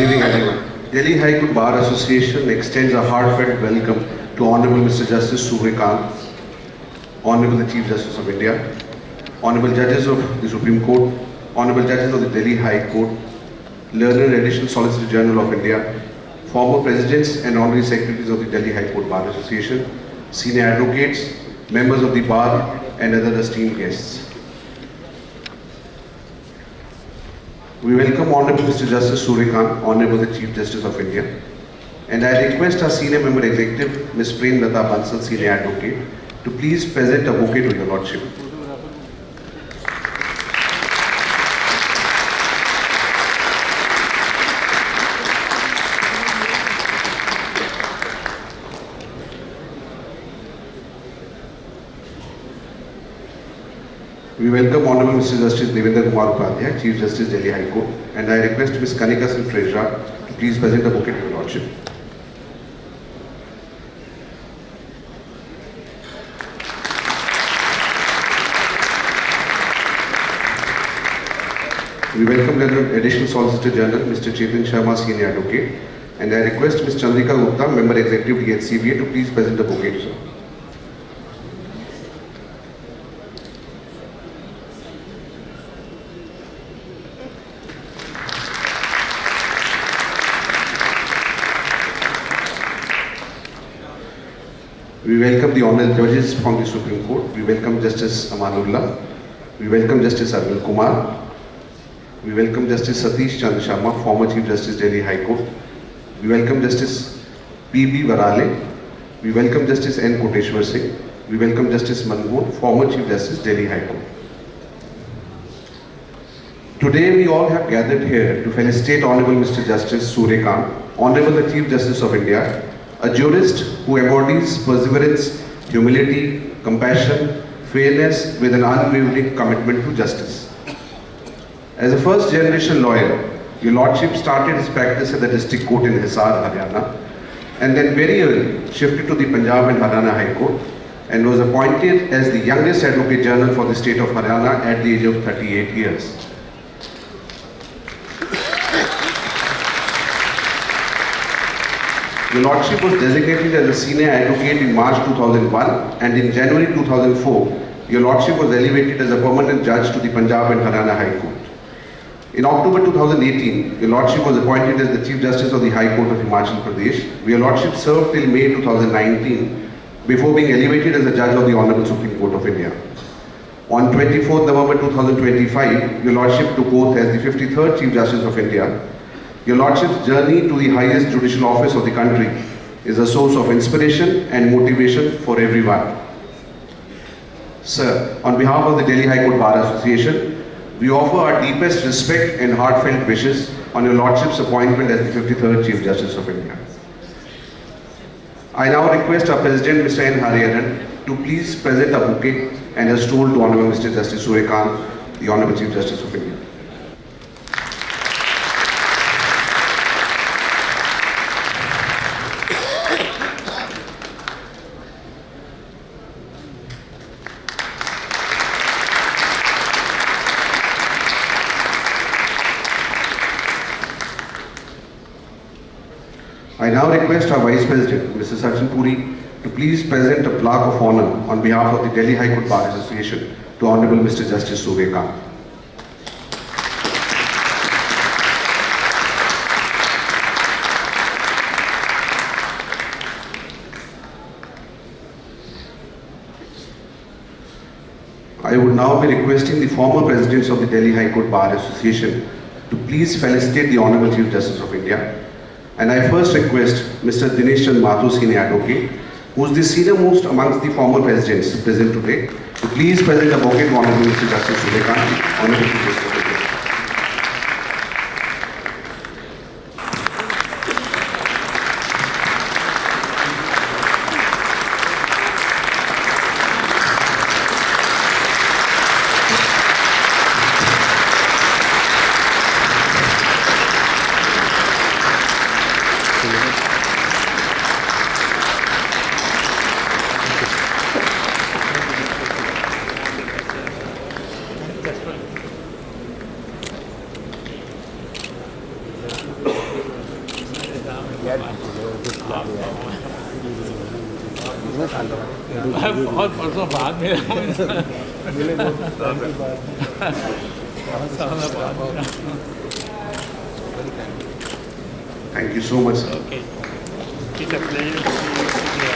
evening, everyone. Delhi High Court Bar Association extends a heartfelt welcome to Honorable Mr. Justice Suryakant, Honorable the Chief Justice of India, Honorable Judges of the Supreme Court, Honorable Judges of the Delhi High Court, Learned Additional Solicitor General of India, former Presidents and Honorary Secretaries of the Delhi High Court Bar Association, senior advocates, members of the bar, and other esteemed guests. We welcome Honorable Mr. Justice Suryakant, Honorable the Chief Justice of India, and I request our Senior Member Executive, Ms. Prem Lata Bansal, Senior Advocate, to please present a bouquet to Your Lordship. We welcome Honorable Mr. Justice Devendra Kumar Upadhyay, Chief Justice Delhi High Court, and I request Ms. Kanika Singh Treasurer to please present a bouquet to Your Lordship. We welcome the Additional Solicitor General, Mr. Chetan Sharma, Senior Advocate, and I request Ms. Chandrika Gupta, Member Executive DHCBA, to please present the bouquet, sir. We welcome the honorable judges from the Supreme Court. We welcome Justice Amanullah. We welcome Justice Arvind Kumar. We welcome Justice Satish Chandra Sharma, former Chief Justice Delhi High Court. We welcome Justice P.B. Varale. We welcome Justice N. Koteshwar Singh. We welcome Justice Manmohan, former Chief Justice Delhi High Court. Today we all have gathered here to felicitate Honorable Mr. Justice Suryakant, Honorable the Chief Justice of India, a jurist who embodies perseverance, humility, compassion, fairness with an unwavering commitment to justice. As a first-generation lawyer, Your Lordship started his practice at the District Court in Hisar, Haryana, and then very early shifted to the Punjab and Haryana High Court and was appointed as the youngest Advocate General for the state of Haryana at the age of 38 years. Your Lordship was designated as a senior advocate in March 2001, and in January 2004, Your Lordship was elevated as a permanent judge to the Punjab and Haryana High Court. In October 2018, Your Lordship was appointed as the Chief Justice of the High Court of Himachal Pradesh, where Your Lordship served till May 2019 before being elevated as a judge of the Honorable Supreme Court of India. On 24th November 2025, Your Lordship took oath as the 53rd Chief Justice of India. Your Lordship's journey to the highest judicial office of the country is a source of inspiration and motivation for everyone. Sir, on behalf of the Delhi High Court Bar Association, we offer our deepest respect and heartfelt wishes on Your Lordship's appointment as the 53rd Chief Justice of India. I now request our President, Mr. N. Hariharan, to please present a bouquet and a stool to Honorable Mr. Justice Suryakant, the Honorable Chief Justice of India. I now request our Vice President, Mr. Sachin Puri, to please present a plaque of honor on behalf of the Delhi High Court Bar Association to Honorable Mr. Justice Suryakant. I would now be requesting the former presidents of the Delhi High Court Bar Association to please felicitate the Honorable Chief Justice of India. And I first request Mr. Dinesh Chand Mathur, Senior Advocate, who is the senior most amongst the former presidents present today, to please present a bouquet to Honorable Mr. Justice Suryakant, Honorable Chief Justice of India. बहुत बरसों बाद मिला हूँ इनसे। सालों बाद मिला। Thank you so much, sir. Okay. It's a pleasure to see you.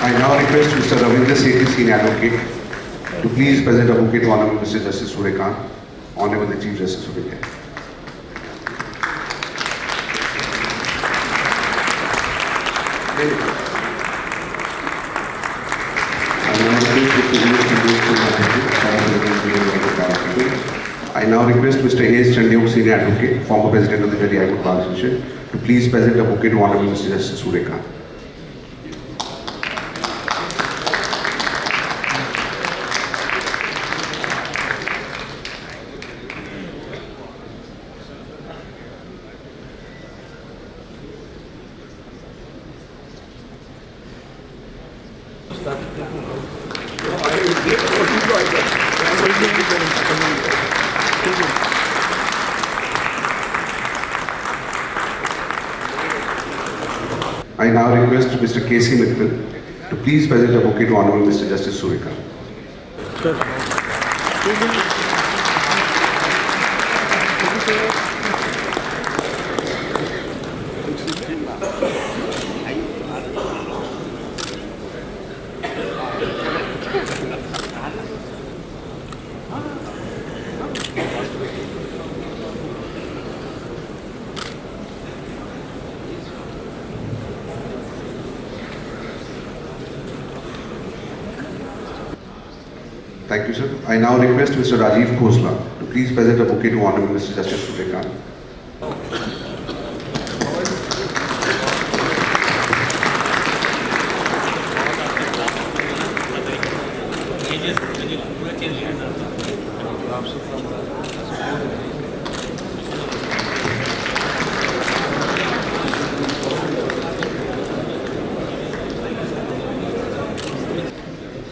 I now request Mr. Ravindra Sethi, Senior Advocate, to please present a bouquet to Honorable Mr. Justice Suryakant, Honorable the Chief Justice of India. I now request Mr. A.S. Chandyok, Senior Advocate, former President of the Delhi High Court Bar Association, to please present a bouquet to Honorable Mr. Justice Suryakant. I now request Mr. K.C. Mittal to please present a bouquet to Honorable Mr. Justice Suryakant. Thank you, sir. I now request Mr. Rajiv Khosla to please present a bouquet to Honorable Mr. Justice Suryakant.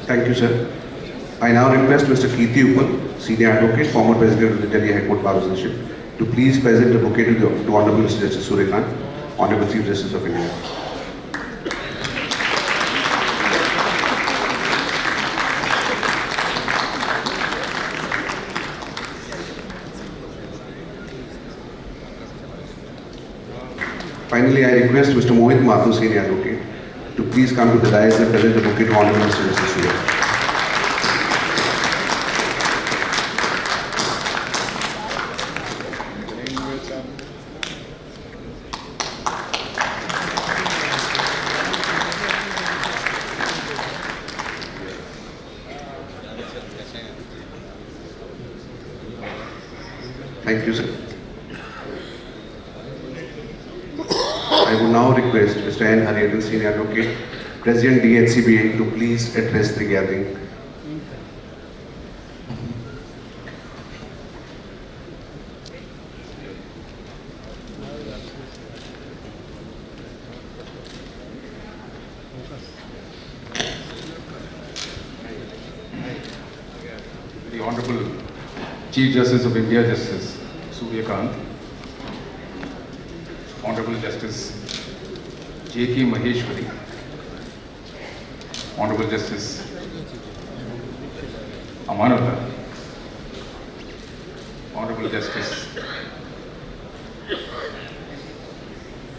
Thank you, sir. I now request Mr. Kirti Uppal, Senior Advocate, former President of the Delhi High Court Bar Association, to please present a bouquet to Honorable Mr. Justice Suryakant, Honorable Chief Justice of India. Finally, I request Mr. Mohit Mathur, Senior Advocate, to please come to the dais and present a bouquet to Honorable Mr. Justice Suryakant. Thank you, sir. I would now request Mr. N. Hariharan, Senior Advocate, President DHCBA, to please address the gathering. The Honorable Chief Justice of India, Justice Suryakant, Honorable Justice J.K. Maheshwari, Honorable Justice Amanullah, Honorable Justice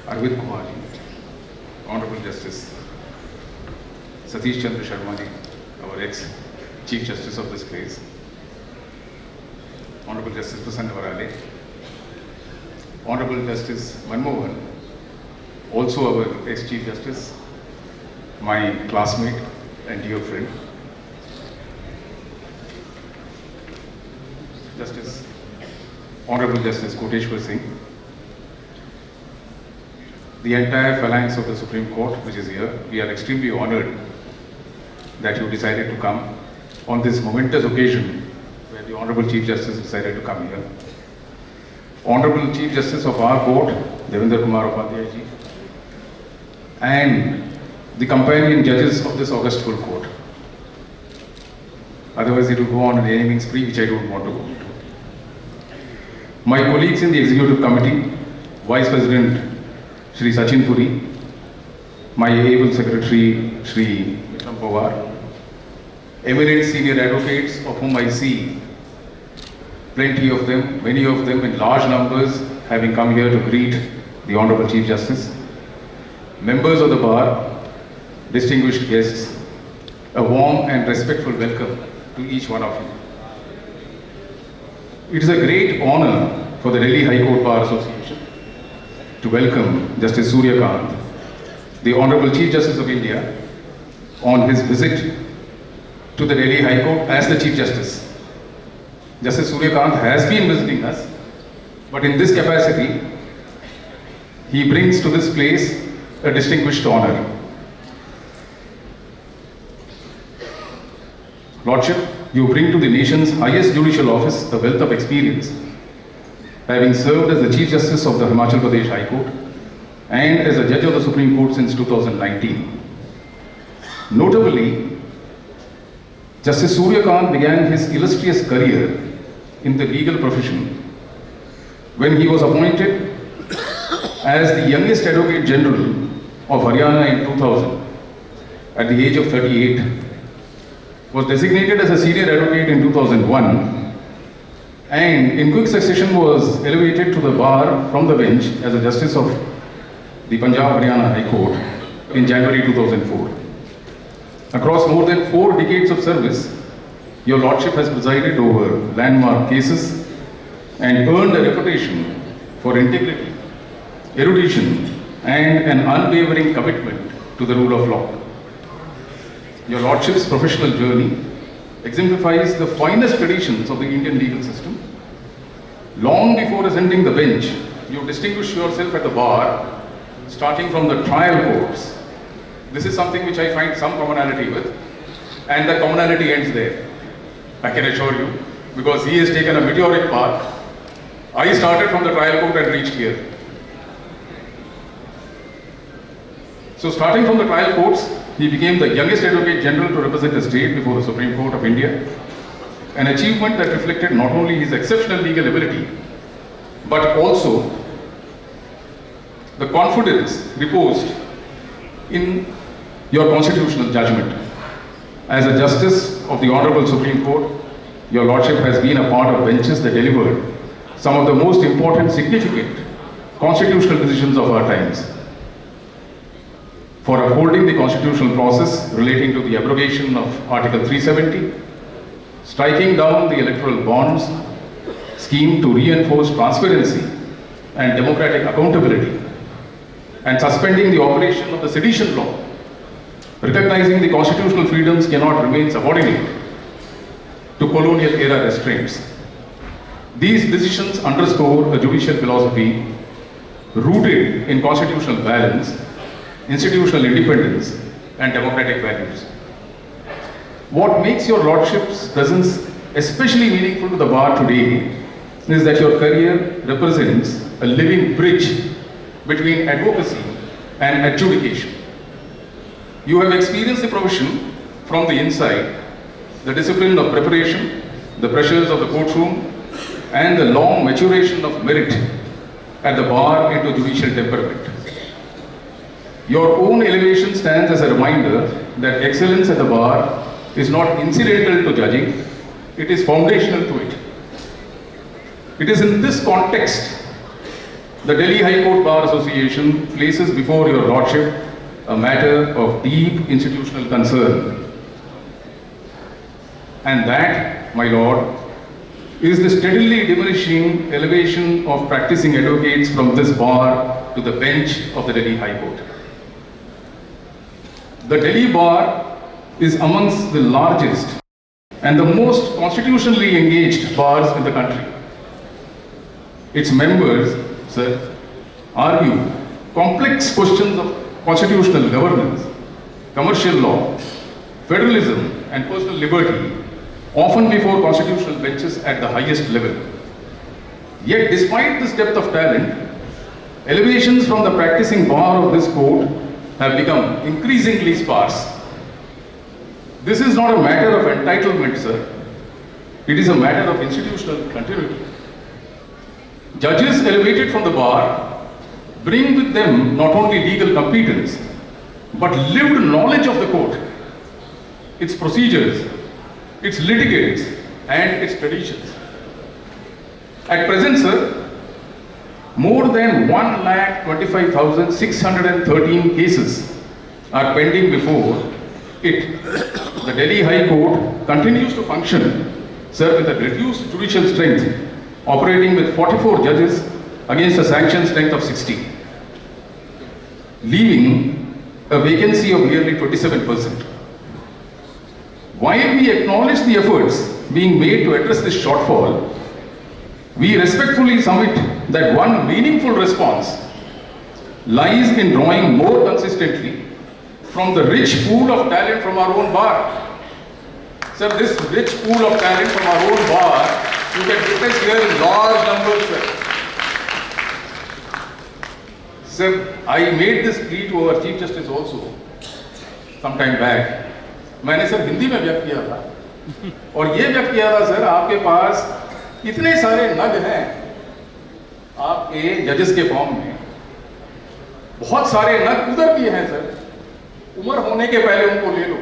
Arvind Kumar, Honorable Justice Satish Chandra Sharma, our ex-Chief Justice of this place, Honorable Justice Prasanna Varale, Honorable Justice Manmohan, also our ex-Chief Justice, my classmate and dear friend, Honorable Justice Koteshwar Singh, the entire phalanx of the Supreme Court which is here. We are extremely honored that you decided to come on this momentous occasion where the Honorable Chief Justice decided to come here. Honorable Chief Justice of our court, Devendra Kumar Upadhyay ji, and the companion judges of this august full court. Otherwise it will go on an naming spree which I don't want to go into. My colleagues in the Executive Committee, Vice President Shri Sachin Puri, my able Secretary Shri Vikram of our bar. Eminent senior advocates, of whom I see plenty of them, many of them in large numbers, having come here to greet the Honorable Chief Justice. Members of the bar, distinguished guests, a warm and respectful welcome to each one of you. It is a great honor for the Delhi High Court Bar Association to welcome Justice Surya Kant, the Honorable Chief Justice of India, on his visit to the Delhi High Court as the Chief Justice. Justice Surya Kant has been visiting us, but in this capacity, he brings to this place a distinguished honor. Lordship, you bring to the nation's highest judicial office a wealth of experience, having served as the Chief Justice of the Himachal Pradesh High Court and as a Judge of the Supreme Court since 2019. Notably, Justice Surya Kant began his illustrious career in the legal profession when he was appointed as the youngest Advocate General of Haryana in 2000 at the age of 38, was designated as a senior advocate in 2001, and in quick succession was elevated to the bar from the bench as a Justice of the Punjab Haryana High Court in January 2004. Across more than 4 decades of service, your Lordship has presided over landmark cases and earned a reputation for integrity, erudition, and an unwavering commitment to the rule of law. Your Lordship's professional journey exemplifies the finest traditions of the Indian legal system. Long before ascending the bench, you distinguished yourself at the bar, starting from the trial courts. This is something which I find some commonality with, and the commonality ends there, I can assure you, because he has taken a meteoric path. I started from the trial court and reached here. So starting from the trial courts, he became the youngest Advocate General to represent the state before the Supreme Court of India, an achievement that reflected not only his exceptional legal ability, but also the confidence reposed in your constitutional judgment. As a Justice of the Honorable Supreme Court, your Lordship has been a part of benches that delivered some of the most important, significant constitutional decisions of our times. For upholding the constitutional process relating to the abrogation of Article 370, striking down the electoral bonds scheme to reinforce transparency and democratic accountability, and suspending the operation of the sedition law, recognizing the constitutional freedoms cannot remain subordinate to colonial era restraints. These decisions underscore a judicial philosophy rooted in constitutional balance, institutional independence, and democratic values. What makes your Lordship's presence especially meaningful to the bar today is that your career represents a living bridge between advocacy and adjudication. You have experienced the profession from the inside, the discipline of preparation, the pressures of the courtroom, and the long maturation of merit at the bar into judicial temperament. Your own elevation stands as a reminder that excellence at the bar is not incidental to judging, it is foundational to it. It is in this context the Delhi High Court Bar Association places before your Lordship a matter of deep institutional concern. And that, my Lord, is the steadily diminishing elevation of practicing advocates from this bar to the bench of the Delhi High Court. The Delhi Bar is amongst the largest and the most constitutionally engaged bars in the country. Its members, sir, argue complex questions of constitutional governance, commercial law, federalism, and personal liberty, often before constitutional benches at the highest level. Yet, despite this depth of talent, elevations from the practicing bar of this court have become increasingly sparse. This is not a matter of entitlement, sir. It is a matter of institutional continuity. Judges elevated from the bar bring with them not only legal competence, but lived knowledge of the court. its procedures, its litigants, and its traditions. At present, sir, more than 1,25,613 cases are pending before it. The Delhi High Court continues to function, sir, with a reduced judicial strength, operating with 44 judges against a sanctioned strength of 60, leaving a vacancy of nearly 27%. While we acknowledge the efforts being made to address this shortfall, we respectfully submit that one meaningful response lies in drawing more consistently from the rich pool of talent from our own bar. Sir, this rich pool of talent from our own bar, you can witness here in large numbers, sir. Sir, I made this plea to our Chief Justice also some time back. मैंने sir Hindi में व्यक्त किया था और ये व्यक्त किया था सर, आपके पास इतने सारे नग हैं आपके जजेस के फॉर्म में, बहुत सारे नग उधर भी हैं सर, उम्र होने के पहले उनको ले लो,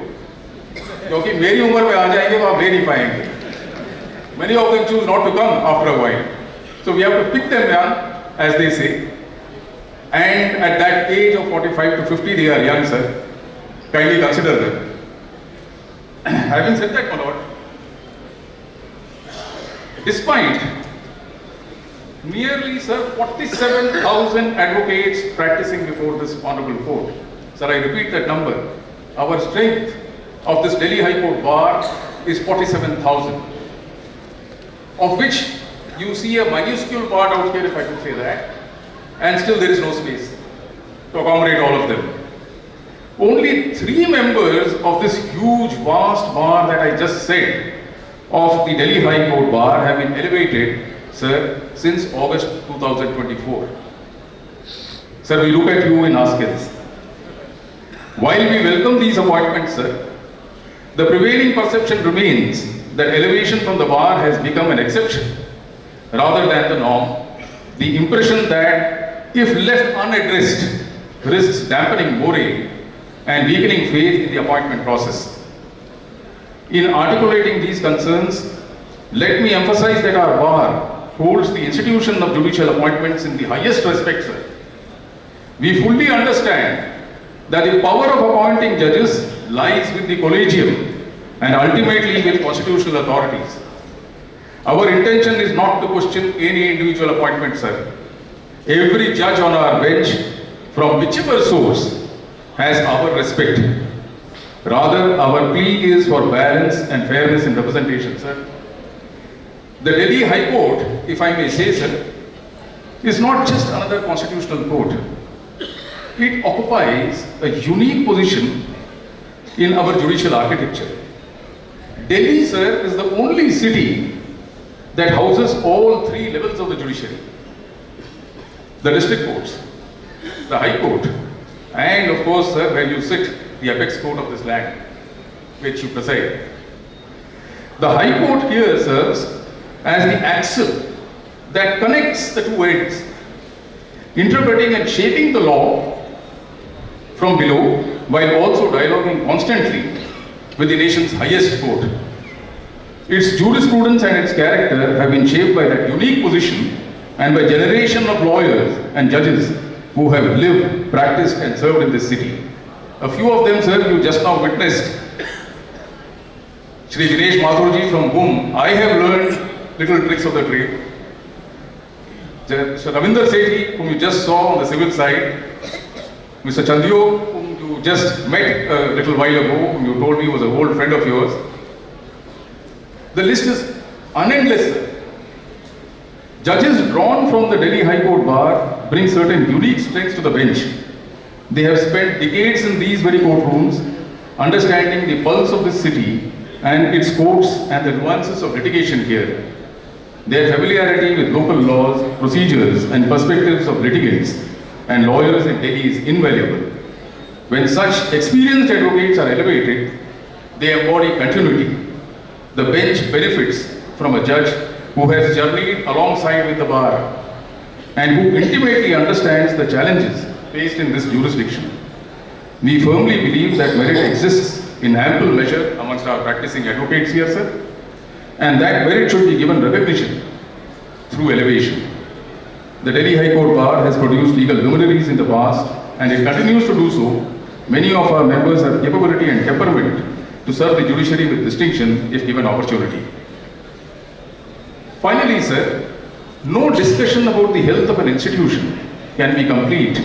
क्योंकि मेरी उम्र में आ जाएंगे तो आप ले नहीं पाएंगे. Many of them choose not to come after a while, so we have to pick them young, as they say, and at that age of 45 to 50 they are young, sir. Kindly consider them. Having said that, my lord, despite nearly, sir, 47,000 advocates practicing before this honorable court, sir, I repeat that number, our strength of this Delhi High Court bar is 47,000, of which you see a minuscule part out here, if I could say that, and still there is no space to accommodate all of them. Only 3 members of this huge, vast bar that I just said of the Delhi High Court bar have been elevated, sir, since August 2024. Sir, we look at you and ask this. While we welcome these appointments, sir, the prevailing perception remains that elevation from the bar has become an exception rather than the norm. The impression that, if left unaddressed, risks dampening morale and weakening faith in the appointment process. In articulating these concerns, let me emphasize that our bar holds the institution of judicial appointments in the highest respect, sir. We fully understand that the power of appointing judges lies with the collegium and ultimately with constitutional authorities. Our intention is not to question any individual appointment, sir. Every judge on our bench, from whichever source, has our respect. Rather, our plea is for balance and fairness in representation, sir. The Delhi High Court, if I may say, sir, is not just another constitutional court. It occupies a unique position in our judicial architecture. Delhi, sir, is the only city that houses all 3 levels of the judiciary. The district courts, the High Court, and of course, sir, where you sit, the apex court of this land, which you preside. The High Court here serves as the axle that connects the 2 ends, interpreting and shaping the law from below, while also dialoguing constantly with the nation's highest court. Its jurisprudence and its character have been shaped by that unique position and by generation of lawyers and judges who have lived, practiced and served in this city. A few of them, sir, you just now witnessed. Shri Dinesh Mathurji, from whom I have learned little tricks of the trade. Sir Ravinder Sethi, whom you just saw on the civil side. Mr. Chandiyo, whom you just met a little while ago, whom you told me was an old friend of yours. The list is unendless, sir. Judges drawn from the Delhi High Court bar bring certain unique strengths to the bench. They have spent decades in these very courtrooms, understanding the pulse of this city and its courts and the nuances of litigation here. Their familiarity with local laws, procedures and perspectives of litigants and lawyers in Delhi is invaluable. When such experienced advocates are elevated, they embody continuity. The bench benefits from a judge who has journeyed alongside with the bar and who intimately understands the challenges faced in this jurisdiction. We firmly believe that merit exists in ample measure amongst our practicing advocates here, sir, and that merit should be given recognition through elevation. The Delhi High Court Bar has produced legal luminaries in the past, and it continues to do so. Many of our members have capability and temperament to serve the judiciary with distinction if given opportunity. Finally, sir, no discussion about the health of an institution can be complete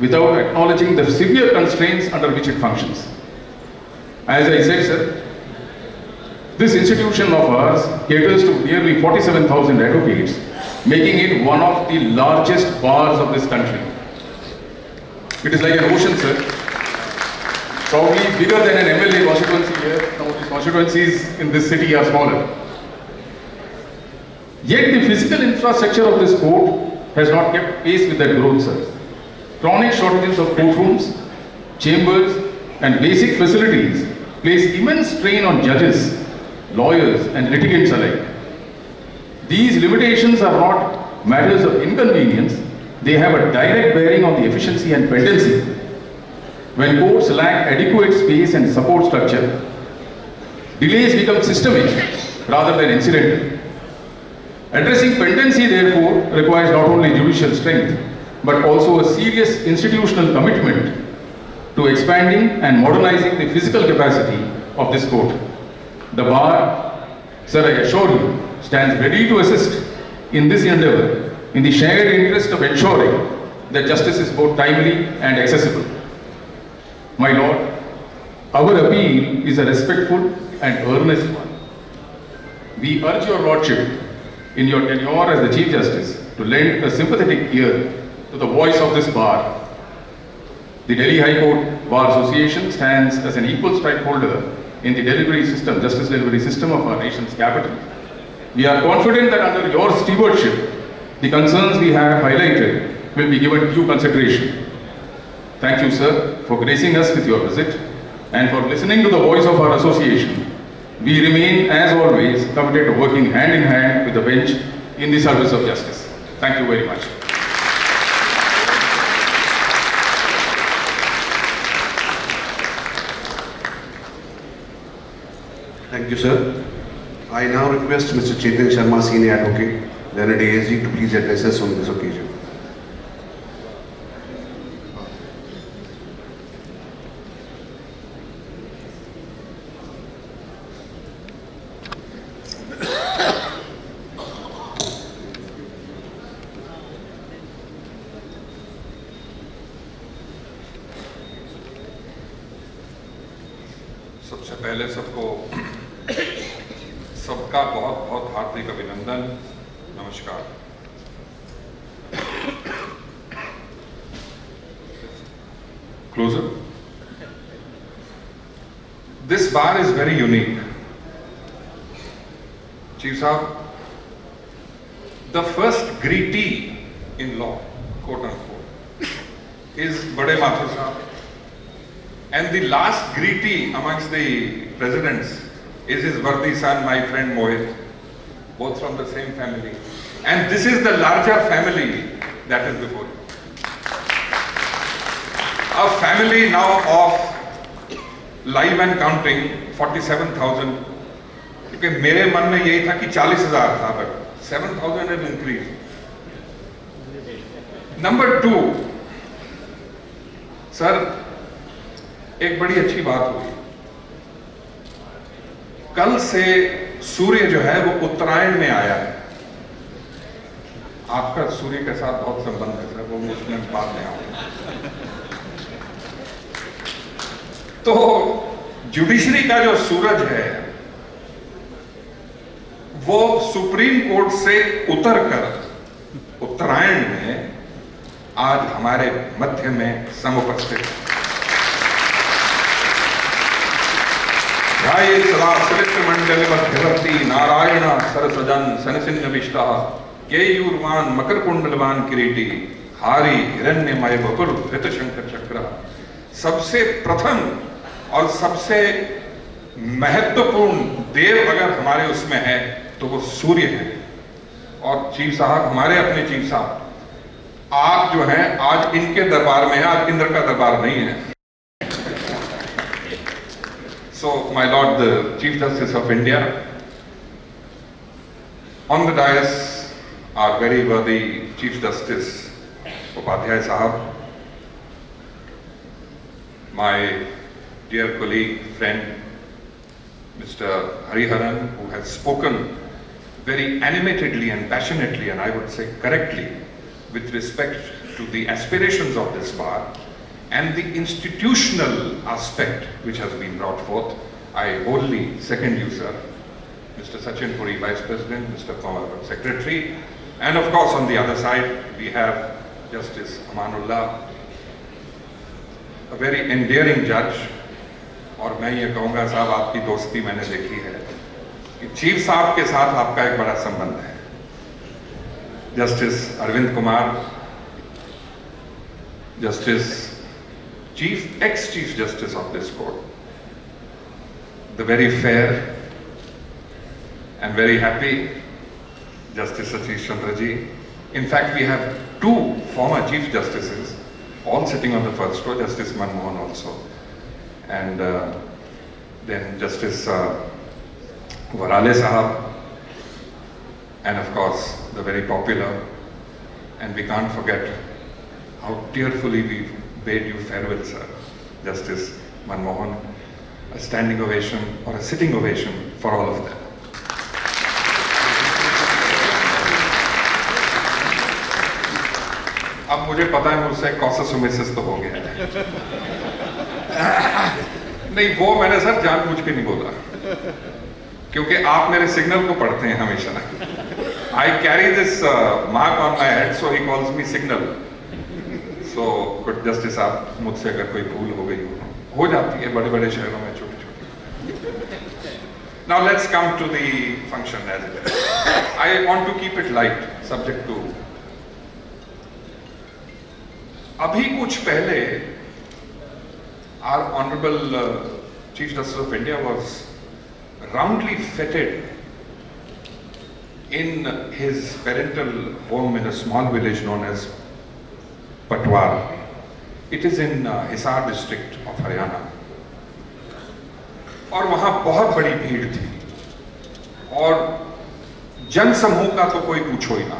without acknowledging the severe constraints under which it functions. As I said, sir, this institution of ours caters to nearly 47,000 advocates, making it one of the largest bars of this country. It is like an ocean, sir, probably bigger than an MLA constituency here. Some of these constituencies in this city are smaller. Yet the physical infrastructure of this court has not kept pace with that growth, sir. Chronic shortages of courtrooms, chambers, and basic facilities place immense strain on judges, lawyers, and litigants alike. These limitations are not matters of inconvenience, they have a direct bearing on the efficiency and pendency. When courts lack adequate space and support structure, delays become systemic rather than incidental. Addressing pendency, therefore, requires not only judicial strength, but also a serious institutional commitment to expanding and modernizing the physical capacity of this court. The bar, sir, I assure you, stands ready to assist in this endeavor in the shared interest of ensuring that justice is both timely and accessible. My Lord, our appeal is a respectful and earnest one. We urge your Lordship, in your tenure as the Chief Justice, to lend a sympathetic ear to the voice of this bar. The Delhi High Court Bar Association stands as an equal stakeholder in the delivery system, justice delivery system of our nation's capital. We are confident that under your stewardship, the concerns we have highlighted will be given due consideration. Thank you, sir, for gracing us with your visit and for listening to the voice of our association. We remain, as always, committed to working hand in hand with the bench in the service of justice. Thank you very much. Thank you, sir. I now request Mr. Chetan Sharma, Senior Advocate, Learned ASG, to please address us on this occasion. सबसे पहले सबका बहुत बहुत हार्दिक अभिनंदन, नमस्कार। Closer. This bar is very unique. Chief Sahab, the first greetee in law, quote unquote, is Bade Mathur Sahab. And the last greetee amongst the presidents is his worthy son, my friend Mohit, both from the same family. And this is the larger family that is before you. A family now of live and counting 47,000. क्योंकि मेरे मन में यही था कि 40,000 था, but 7,000 has increased. Number 2, sir, एक बड़ी अच्छी बात हुई। कल से सूर्य जो है वो उत्तरायण में आया है। आपका सूर्य के साथ बहुत संबंध है सर, वो उसमें बात में आऊंगा। तो जुडिशरी का जो सूरज है वो सुप्रीम कोर्ट से उतरकर उत्तरायण में आज हमारे मध्य में समुपस्थित है। ध्यायेत् सदा सलिलमण्डलमध्यवर्ती नारायण सरसजन सनसिन्नविष्टः केयूरवान मकरकुंडलवान किरीटी हारी हिरण्यमय बकुल धृत शंकर चक्र। सबसे प्रथम और सबसे महत्वपूर्ण देव अगर हमारे उसमें है तो वो सूर्य है। और चीफ साहब, हमारे अपने चीफ साहब, आप जो हैं आज इनके दरबार में हैं, आज इंद्र का दरबार नहीं है। So, my Lord, the Chief Justice of India, on the dais, our very worthy Chief Justice Upadhyay Sahab, my dear colleague, friend, Mr. Hariharan, who has spoken very animatedly and passionately, and I would say correctly, with respect to the aspirations of this bar and the institutional aspect which has been brought forth. I wholly second you, sir. Mr. Sachin Puri, Vice President, Mr. Pawar, Secretary, and of course on the other side we have Justice Amanullah, a very endearing judge. और मैं ये कहूँगा साहब, आपकी दोस्ती मैंने देखी है कि चीफ साहब के साथ आपका एक बड़ा संबंध है. Justice Arvind Kumar, justice chief ex chief justice of this court, the very fair and very happy Justice Satish Chandra ji. In fact, we have two former Chief Justices all sitting on the first row, Justice Manmohan also, and then Justice Varale Sahab, and of course the very popular, and we can't forget how tearfully we bade you farewell, sir, Justice Manmohan. A standing ovation or a sitting ovation for all of them. अब मुझे पता है मुझसे कॉसस Mrs तो हो गया है. नहीं, वो मैंने सर जानबूझ के नहीं बोला, क्योंकि आप मेरे सिग्नल को पढ़ते हैं हमेशा. I carry this mark on my head, so he calls me signal. So good justice, आप मुझसे अगर कोई भूल हो गई हो जाती है बड़े बड़े शहरों में छोटी छोटी. Now let's come to the function as it is. I want to keep it light, subject to. अभी कुछ पहले our honorable Chief Justice of India was roundly feted in his parental home in a small village known as Patwar. It is in Hisar district of Haryana. और वहां बहुत बड़ी भीड़ थी और जनसमूह का तो कोई पूछो ही ना,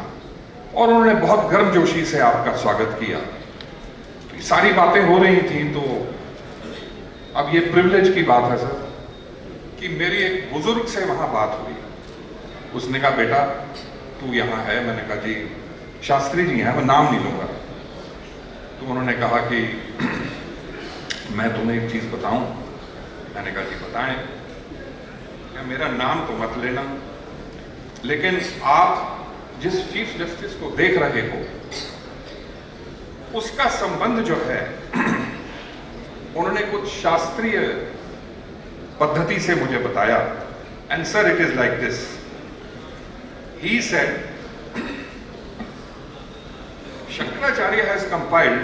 और उन्होंने बहुत गर्मजोशी से आपका स्वागत किया. सारी बातें हो रही थी, तो अब ये प्रिविलेज की बात है सर कि मेरी एक बुजुर्ग से वहां बात हुई. उसने कहा, बेटा तू यहाँ है? मैंने कहा जी शास्त्री जी हैं, मैं नाम नहीं लूंगा. तो उन्होंने कहा कि मैं तुम्हें एक चीज बताऊं. मैंने कहा जी बताएं. क्या मेरा नाम तो मत लेना, लेकिन आप जिस चीफ जस्टिस को देख रहे हो उसका संबंध जो है, उन्होंने कुछ शास्त्रीय पद्धति से मुझे बताया. And sir it is like this. He said, Shankaracharya has compiled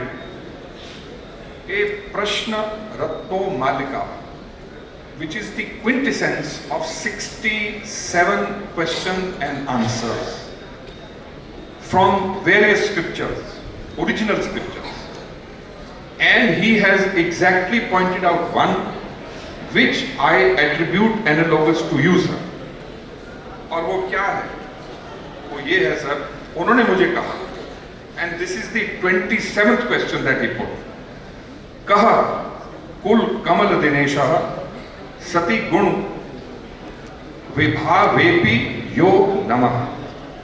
a Prashna Ratno मालिका which is the quintessence of 67 questions and answers from various scriptures, original scriptures, and he has exactly pointed out one which I attribute analogous to you, sir. और वो क्या है? वो ये है sir, उन्होंने मुझे कहा, and this is the 27th question that he put. कहा कुल कमल दिनेशः सति गुण विभावेपि यो नमः.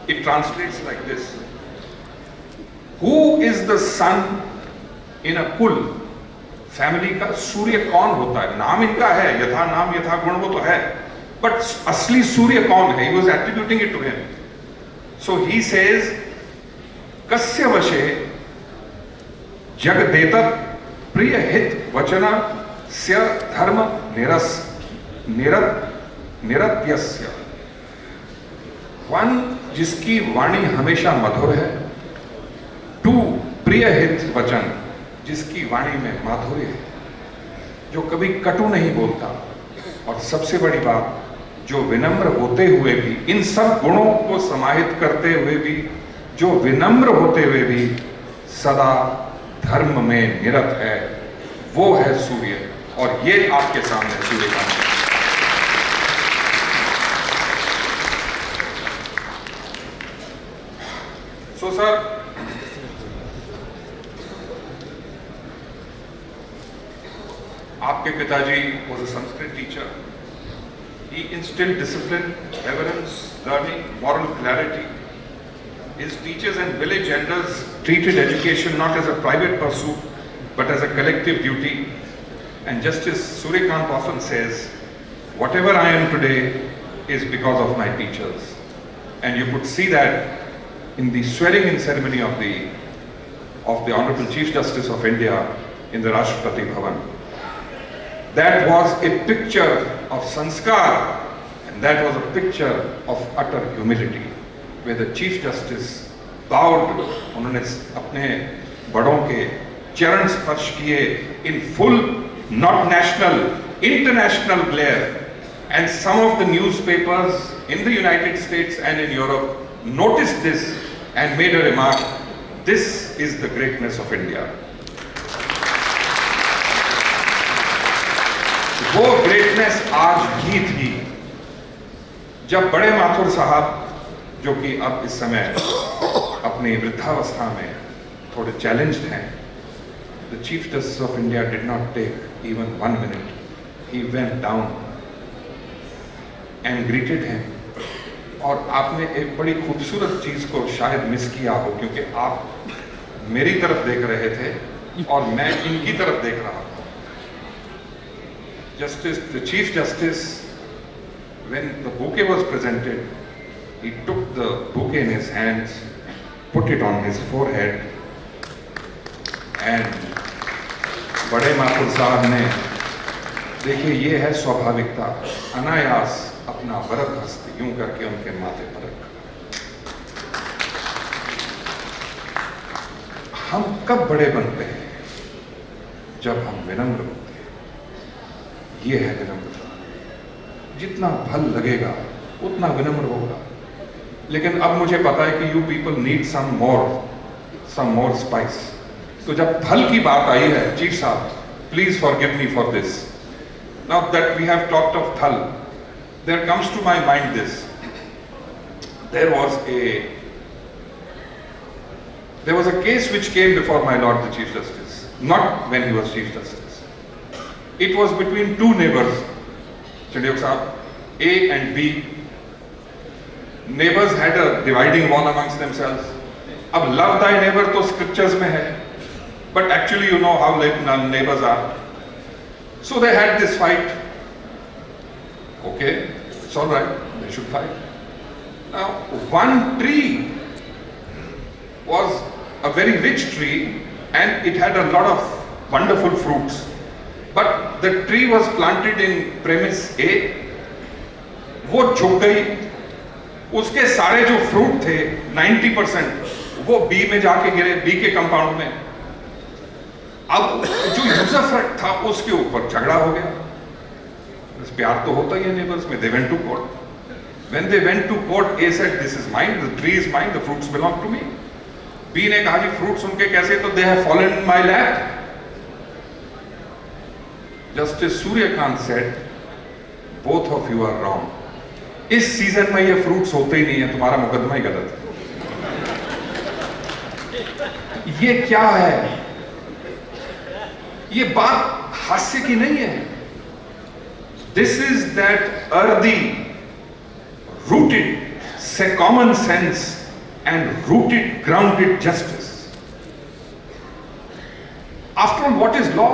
It translates like this. Who is the sun in a कुल फैमिली का? सूर्य कौन होता है? नाम इनका है, यथा नाम यथा गुण, वो तो है, बट असली सूर्य कौन है? He was attributing it to him. So he says, कस्य वशे जगदेतत् प्रिय हित वचना स्य धर्म निरत्यस्य. वन, जिसकी वाणी हमेशा मधुर है. टू, प्रिय हित वचन, जिसकी वाणी में माधुर्य है, जो कभी कटु नहीं बोलता. और सबसे बड़ी बात, जो विनम्र होते हुए भी, इन सब गुणों को समाहित करते हुए भी, जो विनम्र होते हुए भी सदा धर्म में निरत है, वो है सूर्य. और ये आपके सामने सूर्य का So, sir, आपके पिताजी was a Sanskrit teacher. He instilled discipline, reverence, learning, moral clarity. His teachers and village elders treated education not as a private pursuit, but as a collective duty. And Justice Suryakant often says, whatever I am today is because of my teachers. And you could see that in the swearing-in ceremony of the Honorable Chief Justice of India in the Rashtrapati Bhavan. That was a picture of sanskar, and that was a picture of utter humility, where the Chief Justice bowed, उन्होंने अपने बड़ों के चरण स्पर्श किए in full, not national, international glare, and some of the newspapers in the United States and in Europe noticed this and made a remark, this is the greatness of India. वो greatness आज भी थी जब बड़े माथुर साहब, जो कि अब इस समय अपनी वृद्धावस्था में थोड़े चैलेंज्ड हैं, the Chief Justice of India did not take even 1 minute. He went down and greeted him. और आपने एक बड़ी खूबसूरत चीज को शायद मिस किया हो, क्योंकि आप मेरी तरफ देख रहे थे और मैं इनकी तरफ देख रहा था. The Chief Justice, when the bouquet was presented, he took the bouquet in his hands, put it on his forehead, and बड़े माथुर साहब ने, देखिए ये है स्वाभाविकता, अनायास अपना वरद हस्त यूं करके उनके माथे पर रखा. हम कब बड़े बनते हैं? जब हम विनम्र होते हैं. ये है विनम्रता. जितना फल लगेगा उतना विनम्र होगा. लेकिन अब मुझे पता है कि you people need some more spice. तो जब फल की बात आई है, चीफ साहब, please forgive me for this. Now that we have talked of थल, there comes to my mind this. There was a case which came before my Lord the Chief Justice, not when he was Chief Justice. It was between two neighbors, Chandiok Sahab, A and B. Neighbors had a dividing wall amongst themselves. अब love thy neighbor तो scriptures में है, but actually you know how neighbors are. So they had this fight. Okay, it's all right, they should fight. Now, one tree was a very rich tree and it had a lot of wonderful fruits. But the tree was planted in premise A. वो झुक गई, उसके सारे जो fruit थे 90% वो B में जाके गिरे, B के कंपाउंड में. अब जो यूजरफ्रंट था उसके ऊपर झगड़ा हो गया. प्यार तो होता ही है नेबर्स में. They went to court. When they went to court, A said, "This is mine. The tree is mine. The fruits belong to me." B ने कहा जी fruits उनके कैसे? तो they have fallen in my lap. Justice Suryakant said, "Both of you are wrong. इस season में ये fruits होते ही नहीं है. तुम्हारा मुकदमा ही गलत है." ये क्या है? ये बात हास्य की नहीं है. This is that earthy, rooted, common sense and rooted, grounded justice. After all, what is law?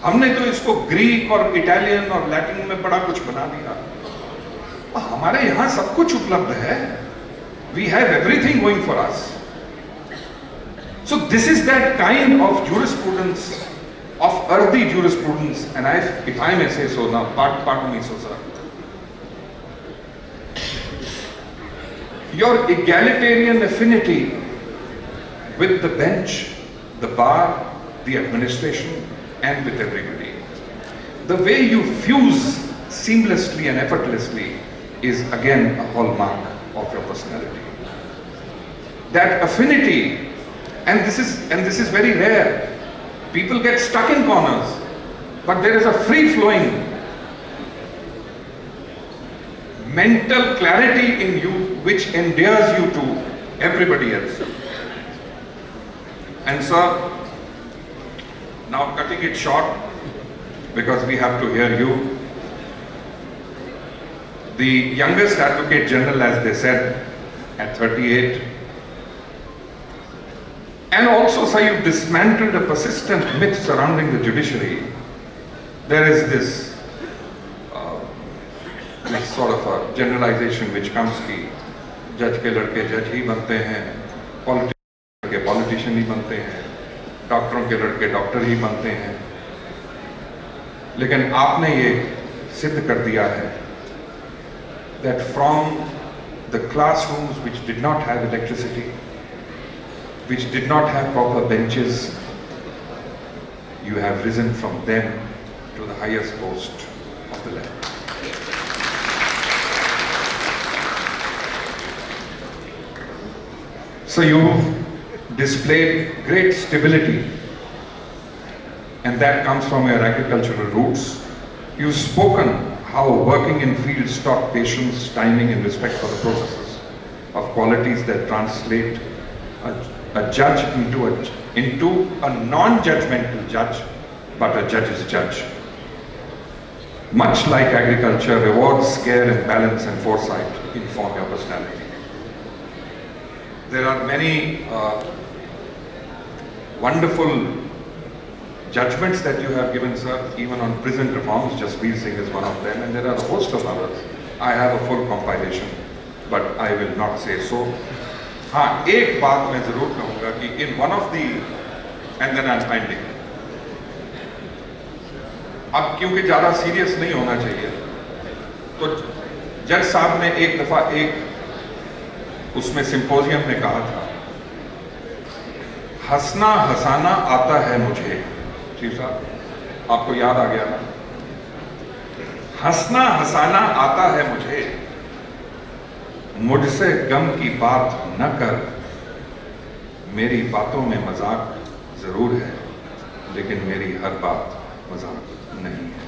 हमने तो इसको ग्रीक और इटालियन और लैटिन में बड़ा कुछ बना दिया. हमारे यहाँ सब कुछ उपलब्ध है. We have everything going for us. So this is that kind of jurisprudence, of earthy jurisprudence, and if I may say so now, pardon me, so sir. Your egalitarian affinity with the bench, the bar, the administration, and with everybody. The way you fuse seamlessly and effortlessly is again a hallmark of your personality. That affinity, and this is very rare. People get stuck in corners, but there is a free-flowing mental clarity in you which endears you to everybody else. And sir, now cutting it short, because we have to hear you. The youngest Advocate General, as they said, at 38. And also, sir, you dismantled a persistent myth surrounding the judiciary. There is this sort of a generalization which comes कि जज के लड़के जज ही बनते हैं, politician के politician ही बनते हैं, डॉक्टरों के लड़के डॉक्टर ही बनते हैं. लेकिन आपने ये सिद्ध कर दिया है that from the classrooms which did not have electricity, which did not have proper benches, you have risen from them to the highest post of the land. So you've displayed great stability, and that comes from your agricultural roots. You've spoken how working in fields taught patience, timing, and respect for the processes, of qualities that translate a judge into a non-judgmental judge, but a judge's judge. Much like agriculture, rewards, care, and balance and foresight inform your personality. There are many wonderful judgments that you have given, sir, even on prison reforms. Jasbir Singh is one of them, and there are a host of others. I have a full compilation, but I will not say so. हाँ, एक बात मैं जरूर कहूँगा कि in one of the, and then I'm ending. अब क्योंकि ज़्यादा सीरियस नहीं होना चाहिए, तो जज साहब ने एक दफा उसमें सिंपोजियम में कहा था, हंसना हंसाना आता है मुझे. चीफ साहब, आपको याद आ गया ना? हंसना हंसाना आता है मुझे, मुझसे गम की बात न कर, मेरी बातों में मजाक जरूर है, लेकिन मेरी हर बात मजाक नहीं है.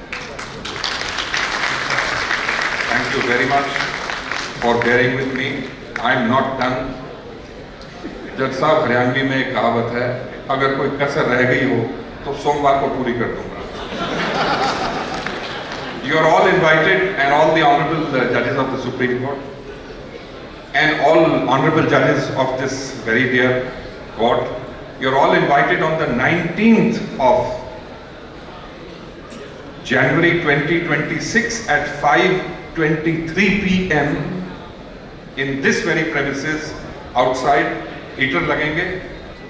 Thank you very much for bearing with me. I am not done. जज साहब, हरियाणवी में एक कहावत है, अगर कोई कसर रह गई हो तो सोमवार को पूरी कर दूंगा. You are all invited, and all the honorable judges of the Supreme Court, and all honorable judges of this very dear court, you are all invited on the 19th of January 2026 at 5:23 p.m. in this very premises outside. Heater लगेंगे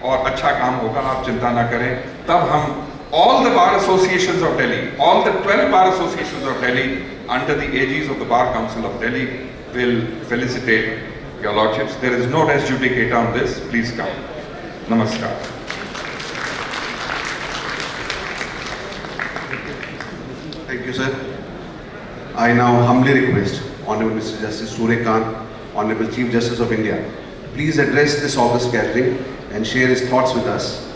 और अच्छा काम होगा, आप चिंता ना करें. तब हम all the bar associations of Delhi, all the 12 bar associations of Delhi under the aegis of the Bar Council of Delhi will felicitate your lordships. There is no res judicata on this. Please come. Namaskar. Thank you, sir. I now humbly request Honorable Mr. Justice Surya Kant, Honorable Chief Justice of India, please address this august gathering and share his thoughts with us.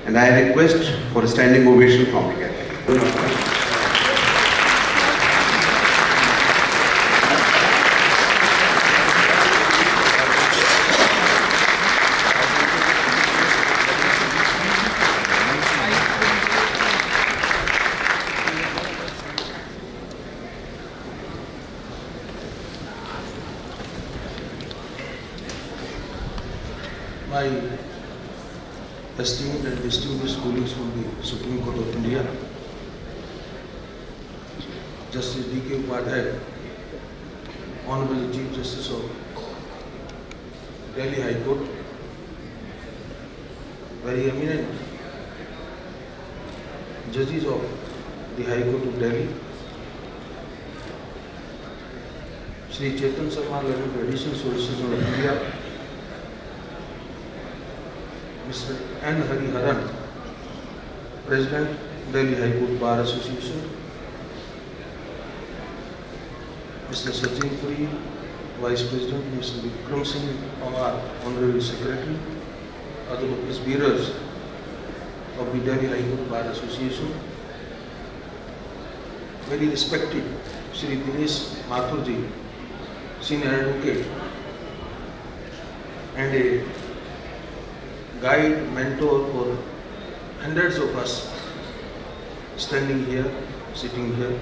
And I request for a standing ovation from the gathering. My esteemed and distinguished colleagues from the Supreme Court of India, Justice D.K. Upadhyay, Honorable Chief Justice of Delhi High Court, very eminent judges of the High Court of Delhi, Sri Chetan Sharma, Learned Additional Solicitor of India, Mr. N. Hariharan, President, Delhi High Court Bar Association, Mr. Sachin Puri, Vice President, Mr. Vikram Singh Pawar, Honorary Secretary, other office bearers of the Delhi High Court Bar Association, very respected Shri Dinesh Mathurji, Senior Advocate, and a guide, mentor for hundreds of us standing here, sitting here.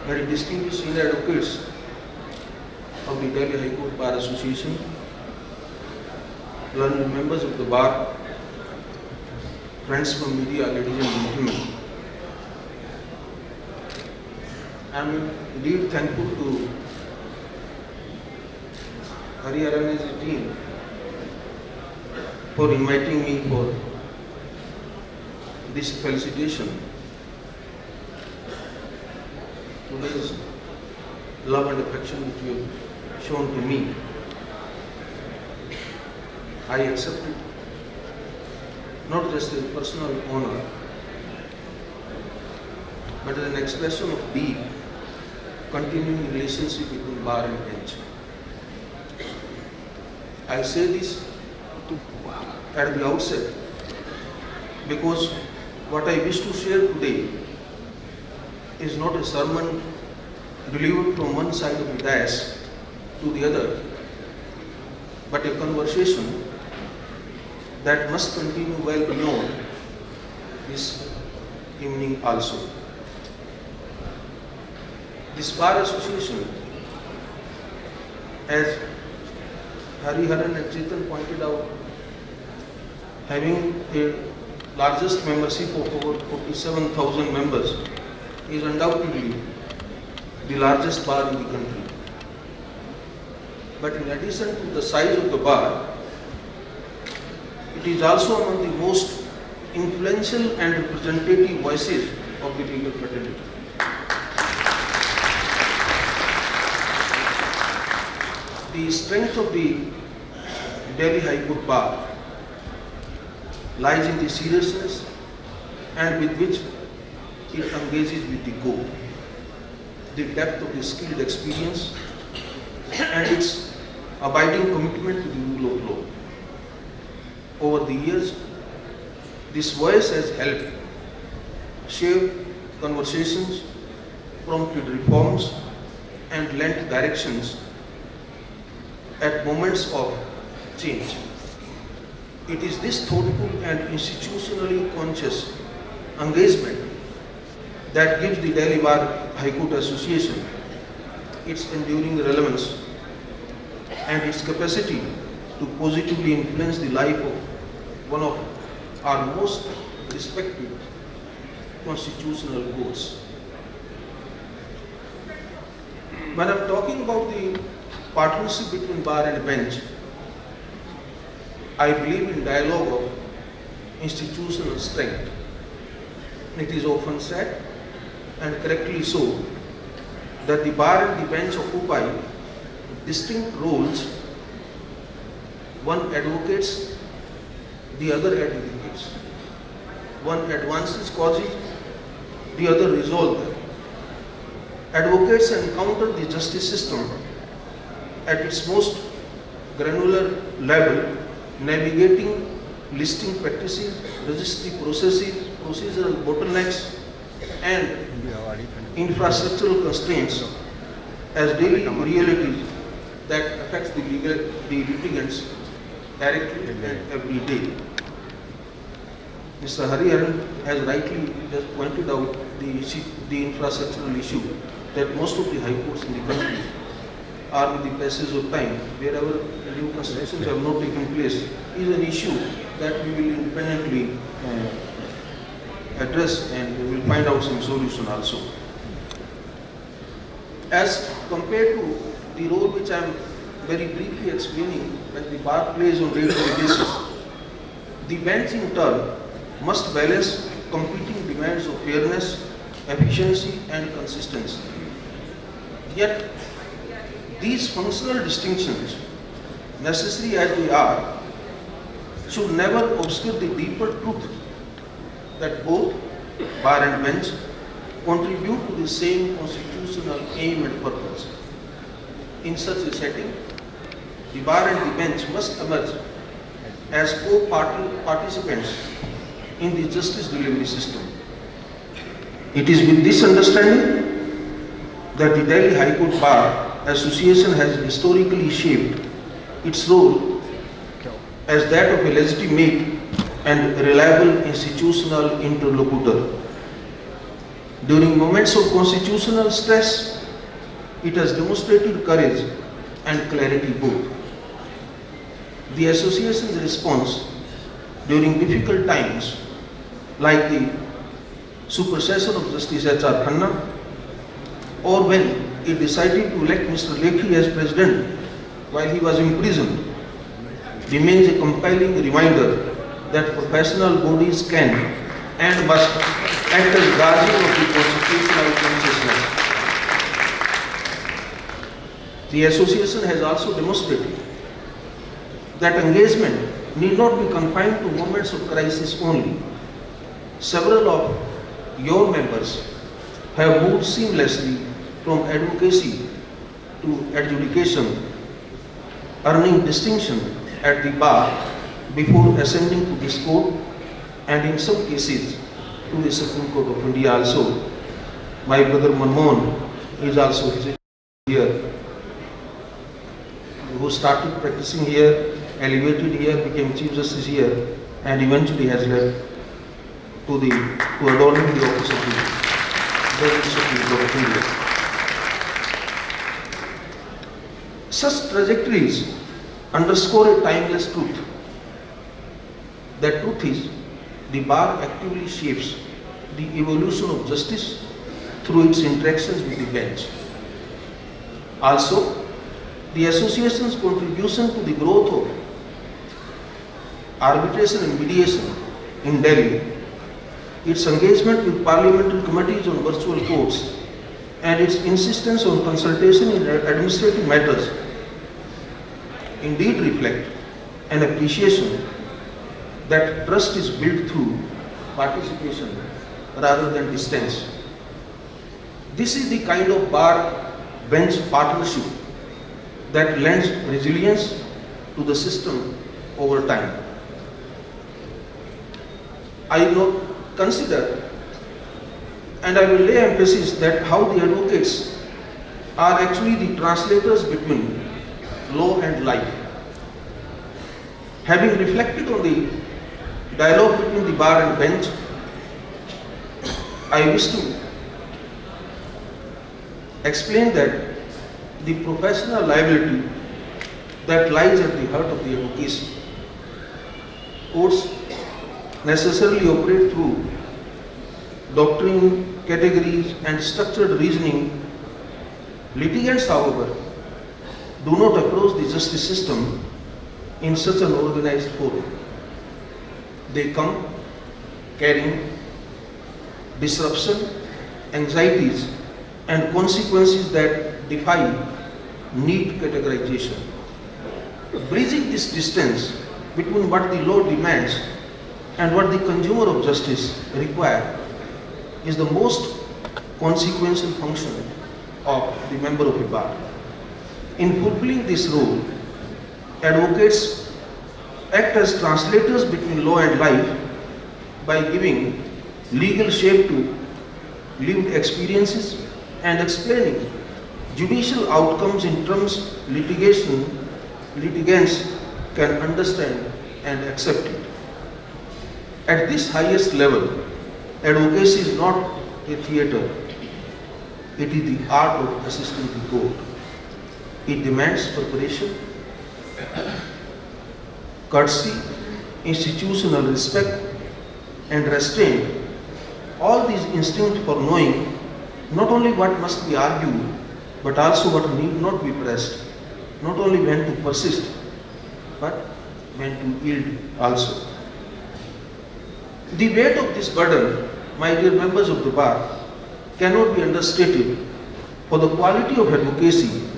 Very distinguished senior advocates of the Delhi High Court Bar Association, learned members of the bar, friends from media, ladies and gentlemen. I am indeed thankful to Hariharan and his team for inviting me for this felicitation. Today's love and affection which you have shown to me, I accept it not just as personal honor, but as an expression of deep, continuing relationship between bar and bench. I say this at the outset because what I wish to share today is not a sermon delivered from one side of the dais to the other, but a conversation that must continue well beyond this evening also. This bar association, as Hariharan and Chetan pointed out, having a largest membership of over 47,000 members, is undoubtedly the largest bar in the country. But in addition to the size of the bar, it is also among the most influential and representative voices of the legal fraternity. The strength of the Delhi High Court Bar lies in the seriousness and with which it engages with the court, the depth of the skilled experience, and its abiding commitment to the rule of law. Over the years, this voice has helped shape conversations, prompted reforms, and lent directions at moments of change. It is this thoughtful and institutionally conscious engagement that gives the Delhi Bar High Court Association its enduring relevance and its capacity to positively influence the life of one of our most respected constitutional courts. When I'm talking about the partnership between bar and bench, I believe in dialogue of institutional strength. It is often said, and correctly so, that the bar and the bench occupy distinct roles. One advocates, the other advocates. One advances causes, the other resolves them. Advocates encounter the justice system at its most granular level, navigating listing practices, registry processes, procedural bottlenecks, and infrastructural constraints as daily realities that affect the litigants directly and every day. Mr. Hariharan has rightly just pointed out the infrastructural issue that most of the high courts in the country are with the passage of time, wherever new constructions have not taken place, is an issue that we will independently address, and we will find out some solution also. As compared to the role which I am very briefly explaining that the bar plays on day-to-day basis, the bench in turn must balance competing demands of fairness, efficiency, and consistency. Yet, these functional distinctions, necessary as they are, should never obscure the deeper truth that both bar and bench contribute to the same constitutional aim and purpose. In such a setting, the bar and the bench must emerge as co-participants in the justice delivery system. It is with this understanding that the Delhi High Court Bar Association has historically shaped its role as that of a legitimate and reliable institutional interlocutor. During moments of constitutional stress, it has demonstrated courage and clarity both. The association's response during difficult times, like the supersession of Justice H.R. Khanna, or when it decided to elect Mr. Lekhi as president while he was imprisoned, remains a compelling reminder that professional bodies can and must act as guardian of the constitutional consciousness. The association has also demonstrated that engagement need not be confined to moments of crisis only. Several of your members have moved seamlessly from advocacy to adjudication, earning distinction at the bar before ascending to this court, and in some cases to the Supreme Court of India also. My brother Manmohan is also here, who started practicing here, elevated here, became Chief Justice here, and eventually has led to adorning the office of the Judge Supreme Court of India. Such trajectories underscore a timeless truth. That truth is, the bar actively shapes the evolution of justice through its interactions with the bench. Also, the association's contribution to the growth of arbitration and mediation in Delhi, its engagement with parliamentary committees on virtual courts, and its insistence on consultation in administrative matters indeed reflect an appreciation that trust is built through participation rather than distance. This is the kind of bar-bench partnership that lends resilience to the system over time. I will consider and I will lay emphasis that how the advocates are actually the translators between law and life. Having reflected on the dialogue between the bar and bench, I wish to explain that the professional liability that lies at the heart of the advocacy. Courts necessarily operate through doctrine, categories, and structured reasoning. Litigants, however, do not approach the justice system in such an organized forum. They come carrying disruption, anxieties, and consequences that defy neat categorization. Bridging this distance between what the law demands and what the consumer of justice requires is the most consequential function of the member of a bar. In fulfilling this role, advocates act as translators between law and life by giving legal shape to lived experiences and explaining judicial outcomes in terms litigants can understand and accept it. At this highest level, advocacy is not a theatre, it is the art of assisting the court. It demands preparation, courtesy, institutional respect, and restraint. All these instincts for knowing not only what must be argued, but also what need not be pressed, not only when to persist, but when to yield also. The weight of this burden, my dear members of the bar, cannot be understated, for the quality of advocacy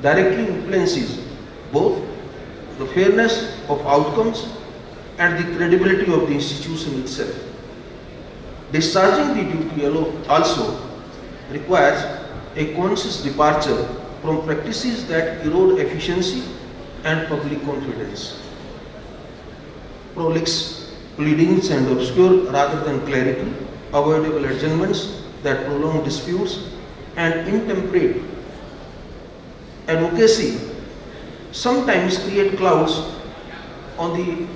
directly influences both the fairness of outcomes and the credibility of the institution itself. Discharging the duty also requires a conscious departure from practices that erode efficiency and public confidence. Prolix pleadings and obscure rather than clarity, avoidable adjournments that prolong disputes, and intemperate advocacy sometimes create clouds on the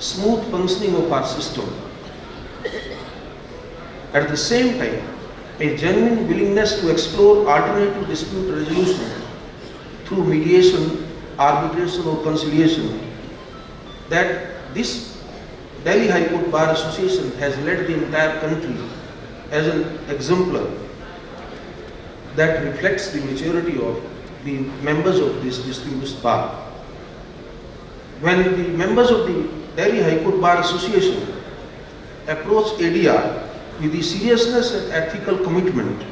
smooth functioning of our system. At the same time, a genuine willingness to explore alternative dispute resolution through mediation, arbitration or conciliation, that this Delhi High Court Bar Association has led the entire country as an exemplar that reflects the maturity of the members of this distinguished bar. When the members of the Delhi High Court Bar Association approach ADR with the seriousness and ethical commitment,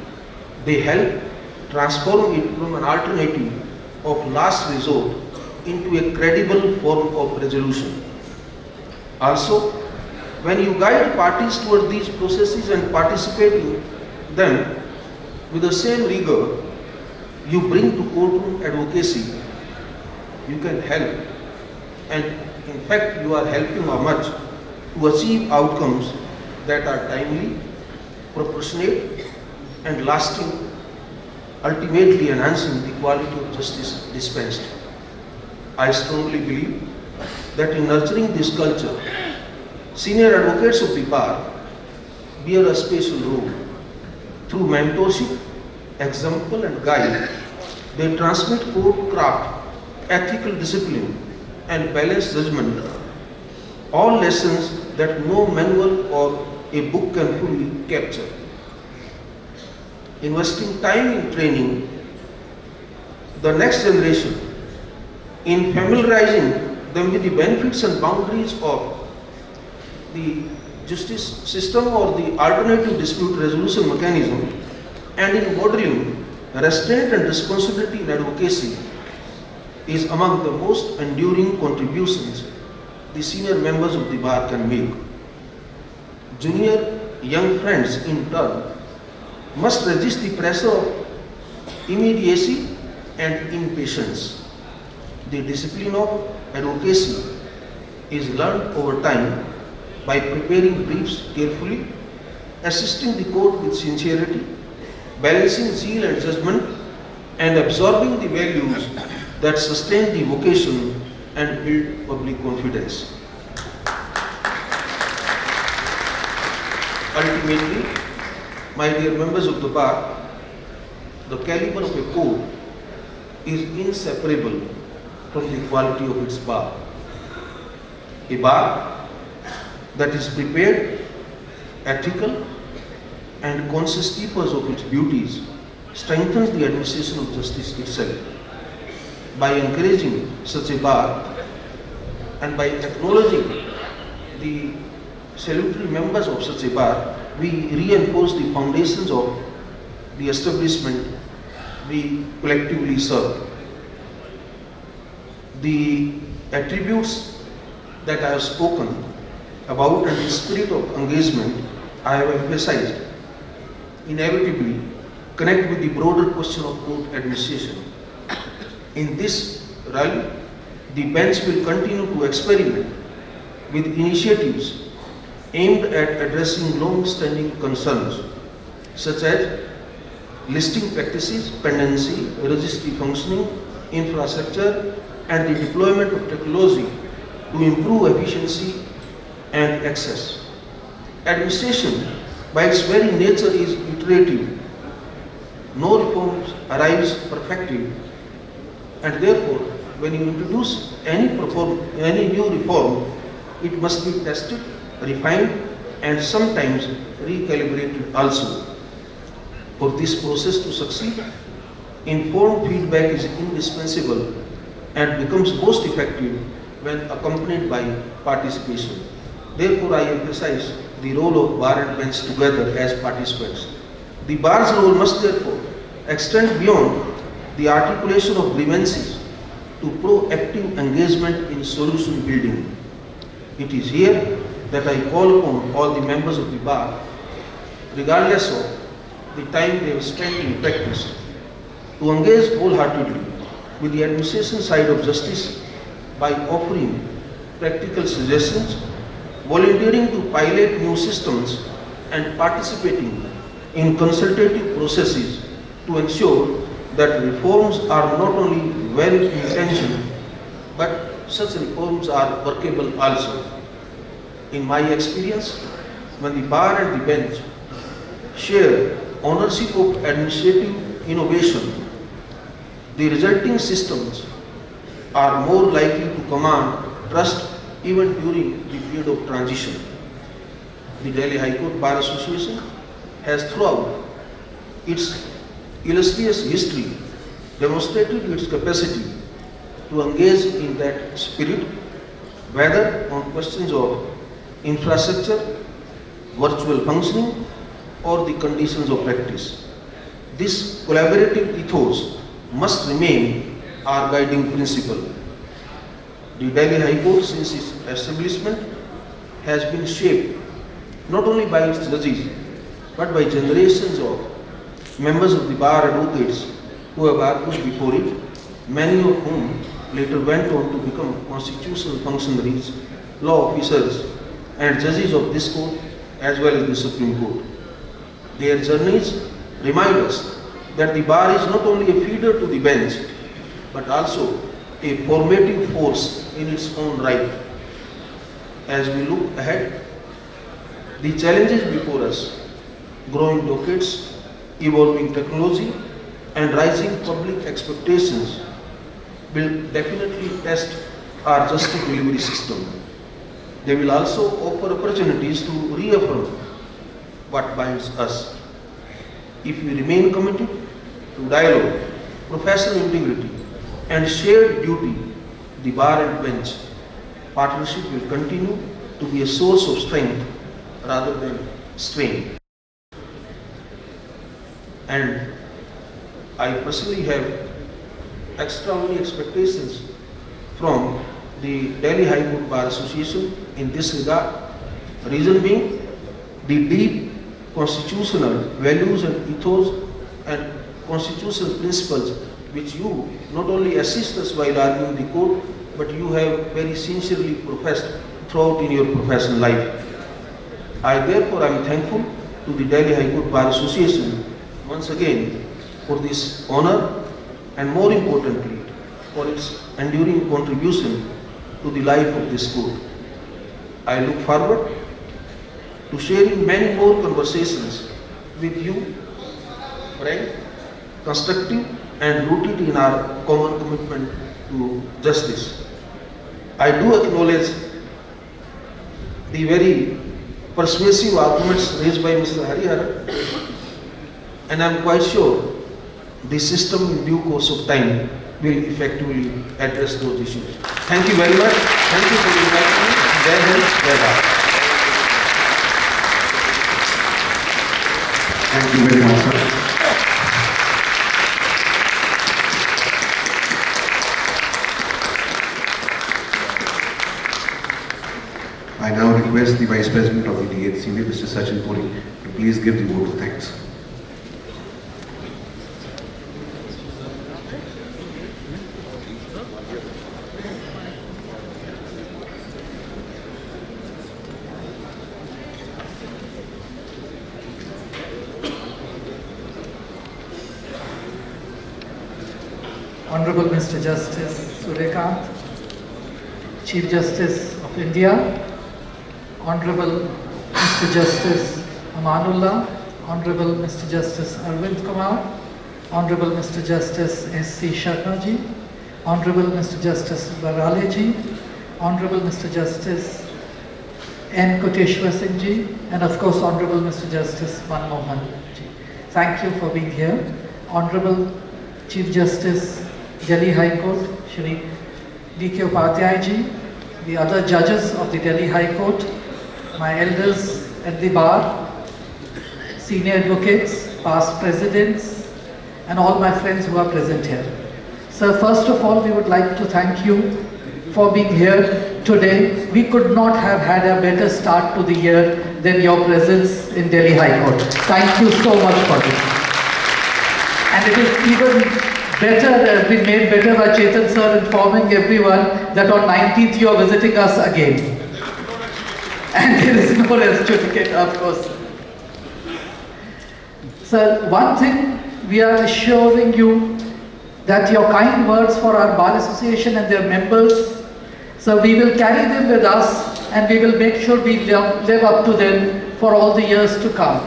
they help transform it from an alternative of last resort into a credible form of resolution. Also, when you guide parties toward these processes and participate in them with the same rigor you bring to courtroom advocacy, you can help, and in fact you are helping much to achieve outcomes that are timely, proportionate and lasting, ultimately enhancing the quality of justice dispensed. I strongly believe that in nurturing this culture, senior advocates of the bar bear a special role. Through mentorship, example and guide, they transmit court craft, ethical discipline and balanced judgment, all lessons that no manual or a book can fully capture. Investing time in training the next generation, in familiarizing them with the benefits and boundaries of the justice system or the alternative dispute resolution mechanism, and in modeling restraint and responsibility in advocacy is among the most enduring contributions the senior members of the bar can make. Junior young friends in turn must resist the pressure of immediacy and impatience. The discipline of advocacy is learned over time by preparing briefs carefully, assisting the court with sincerity, balancing zeal and judgment, and absorbing the values that sustain the vocation and build public confidence. Ultimately, my dear members of the bar, the caliber of a court is inseparable from the quality of its bar. A bar that is prepared, ethical, and conscious keepers of its duties strengthens the administration of justice itself. By encouraging such a bar and by acknowledging the salutary members of such a bar, we reinforce the foundations of the establishment we collectively serve. The attributes that I have spoken about and the spirit of engagement I have emphasized inevitably connect with the broader question of court administration. In this realm, the bench will continue to experiment with initiatives aimed at addressing long-standing concerns such as listing practices, pendency, registry functioning, infrastructure, and the deployment of technology to improve efficiency and access. Administration, by its very nature, is iterative. No reform arrives perfected, and therefore, when you introduce any new reform, it must be tested, refined, and sometimes recalibrated also. For this process to succeed, informed feedback is indispensable and becomes most effective when accompanied by participation. Therefore, I emphasize the role of bar and bench together as participants. The bar's role must therefore extend beyond the articulation of grievances to proactive engagement in solution building. It is here that I call upon all the members of the bar, regardless of the time they have spent in practice, to engage wholeheartedly with the administration side of justice by offering practical suggestions, volunteering to pilot new systems, and participating in consultative processes to ensure that reforms are not only well-intentioned but such reforms are workable also. In my experience, when the bar and the bench share ownership of administrative innovation, the resulting systems are more likely to command trust even during the period of transition. The Delhi High Court Bar Association has throughout its illustrious history demonstrated its capacity to engage in that spirit, whether on questions of infrastructure, virtual functioning, or the conditions of practice. This collaborative ethos must remain our guiding principle. The Delhi High Court, since its establishment, has been shaped not only by its judges, but by generations of members of the bar advocates who have argued before it, many of whom later went on to become constitutional functionaries, law officers, and judges of this court as well as the Supreme Court. Their journeys remind us that the bar is not only a feeder to the bench, but also a formative force in its own right. As we look ahead, the challenges before us, growing dockets, evolving technology, and rising public expectations will definitely test our justice delivery system. They will also offer opportunities to reaffirm what binds us. If we remain committed to dialogue, professional integrity, and shared duty, the bar and bench partnership will continue to be a source of strength rather than strain. And I personally have extraordinary expectations from the Delhi High Court Bar Association in this regard. Reason being, the deep constitutional values and ethos and constitutional principles which you not only assist us while arguing the court, but you have very sincerely professed throughout in your professional life. I therefore am thankful to the Delhi High Court Bar Association once again for this honor and more importantly for its enduring contribution to the life of this court. I look forward to sharing many more conversations with you, frank, constructive, and rooted in our common commitment to justice. I do acknowledge the very persuasive arguments raised by Mr. Harihar, and I am quite sure the system in due course of time will effectively address those issues. Thank you very much. Thank you for inviting me. Jai Hind, Jai Bharat. Thank you very much, sir. I now request the Vice President of the DHCB, Mr. Sachin Puri, to please give the vote of thanks. Honorable Mr. Justice Suryakant, Chief Justice of India, Honorable Mr. Justice Amanullah, Honorable Mr. Justice Arvind Kumar, Honorable Mr. Justice S.C. Sharma ji, Honorable Mr. Justice Barale ji, Honorable Mr. Justice N. Koteshwar Singh ji, and of course Honorable Mr. Justice Manmohan ji. Thank you for being here. Honorable Chief Justice Delhi High Court, Shri D.K. Upadhyay ji, the other judges of the Delhi High Court, my elders at the bar, senior advocates, past presidents, and all my friends who are present here. Sir, first of all, we would like to thank you for being here today. We could not have had a better start to the year than your presence in Delhi High Court. Thank you so much for this. And it is even better, been made better by Chetan sir informing everyone that on 19th you are visiting us again. And there is no rest certificate, of course. Sir, one thing we are assuring you that your kind words for our Bar Association and their members So we will carry them with us and we will make sure we live up to them for all the years to come.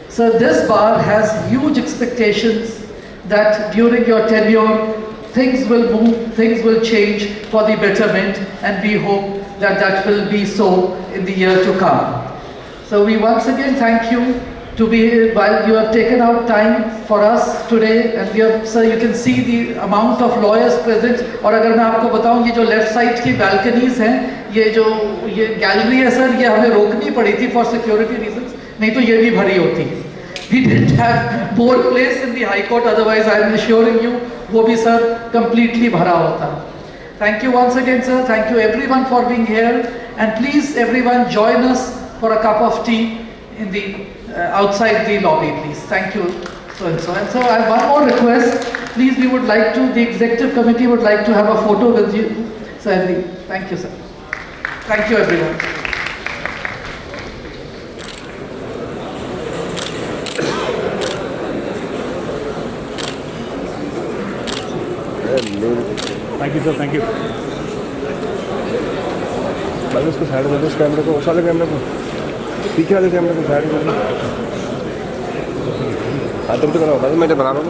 So this bar has huge expectations that during your tenure, things will move, things will change for the betterment, and we hope that that will be so in the year to come. So we once again thank you to be here while you have taken out time for us today, and we have, sir, you can see the amount of lawyers present. और अगर मैं आपको बताऊं, ये जो left side की balconies हैं, ये गैलरी है सर, ये हमें रोकनी पड़ी थी for security reasons, नहीं तो ये भी भरी होती. We didn't have more place in the High Court, otherwise I am assuring you, वो भी sir completely भरा होता. Thank you once again, sir. Thank you everyone for being here, and please everyone join us for a cup of tea in the outside the lobby, please. Thank you. So and so. And so I have one more request. Please, we would like to, the executive committee would like to have a photo with you. Sir, thank you, sir. Thank you, everyone. Thank you sir, thank you. भाई उसको side में दो, उस कैमरे को, उस वाले कैमरे को, पीछे वाले कैमरे को साइड में. हाँ तुम तो बनाओ भाई, मैं तो बना रहा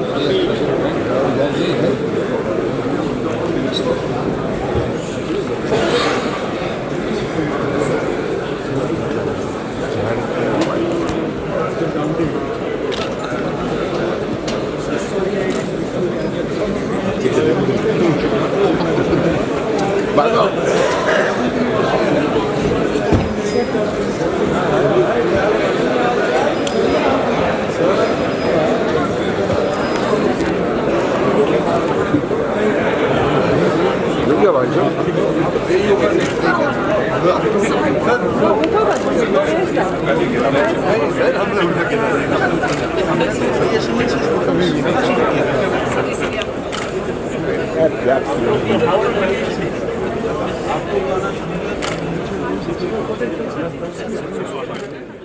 Thank you.